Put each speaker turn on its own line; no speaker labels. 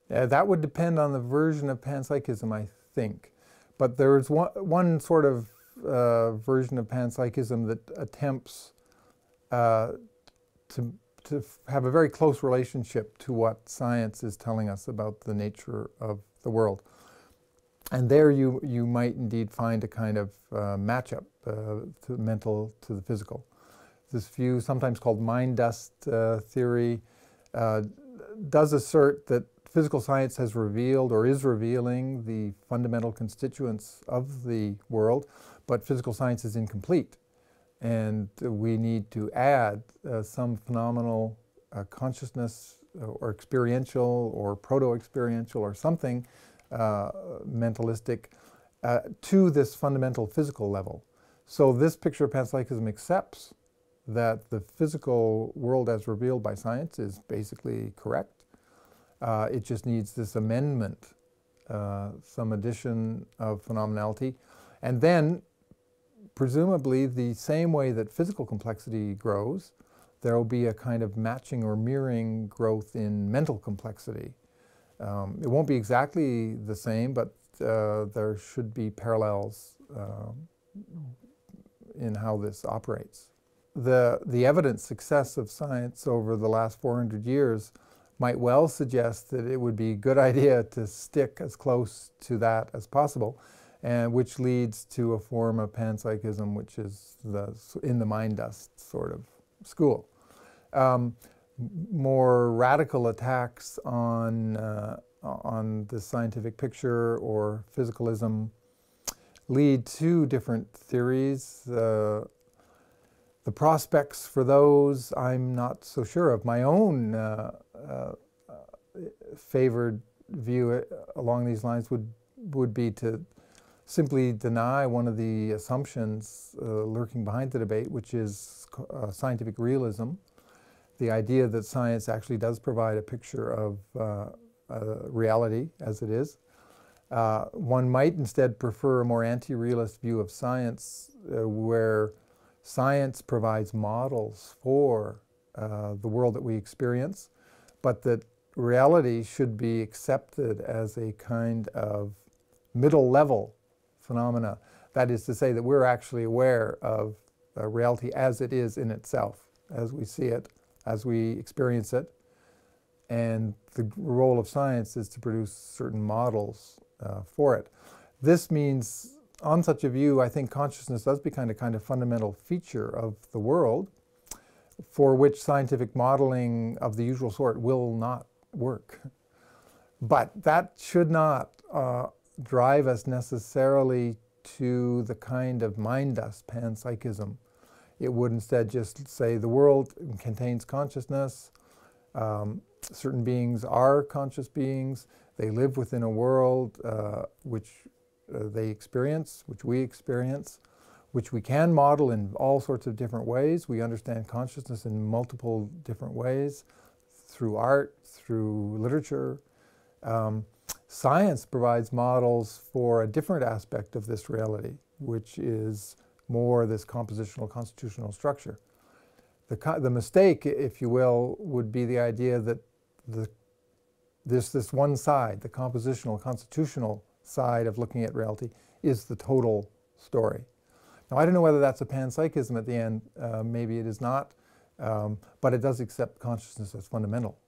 That would depend on the version of panpsychism, I think. But there's one sort of version of panpsychism that attempts to have a very close relationship to what science is telling us about the nature of the world. And there you might indeed find a kind of matchup, to mental to the physical. This view, sometimes called mind dust theory, does assert that physical science has revealed or is revealing the fundamental constituents of the world, but physical science is incomplete. And we need to add some phenomenal consciousness or experiential or proto-experiential or something mentalistic to this fundamental physical level. So this picture of panpsychism accepts that the physical world as revealed by science is basically correct. It just needs this amendment, some addition of phenomenality. And then, presumably, the same way that physical complexity grows, there will be a kind of matching or mirroring growth in mental complexity. It won't be exactly the same, but there should be parallels in how this operates. The evident success of science over the last 400 years might well suggest that it would be a good idea to stick as close to that as possible, and which leads to a form of panpsychism, which is in the mind dust sort of school. More radical attacks on the scientific picture or physicalism lead to different theories. The prospects for those I'm not so sure of. My own favored view along these lines would be to simply deny one of the assumptions lurking behind the debate, which is scientific realism. The idea that science actually does provide a picture of reality as it is. One might instead prefer a more anti-realist view of science where science provides models for the world that we experience, but that reality should be accepted as a kind of middle-level phenomena. That is to say that we're actually aware of reality as it is in itself, as we see it, as we experience it. And the role of science is to produce certain models for it. This means, on such a view, I think consciousness does become a kind of fundamental feature of the world for which scientific modeling of the usual sort will not work. But that should not drive us necessarily to the kind of mind dust panpsychism. It would instead just say the world contains consciousness, certain beings are conscious beings, they live within a world which they experience, which we experience, which we can model in all sorts of different ways. We understand consciousness in multiple different ways, through art, through literature. Science provides models for a different aspect of this reality, which is more this compositional constitutional structure. The mistake, if you will, would be the idea that this one side, the compositional constitutional side of looking at reality, is the total story. Now, I don't know whether that's a panpsychism at the end. Maybe it is not, but it does accept consciousness as fundamental.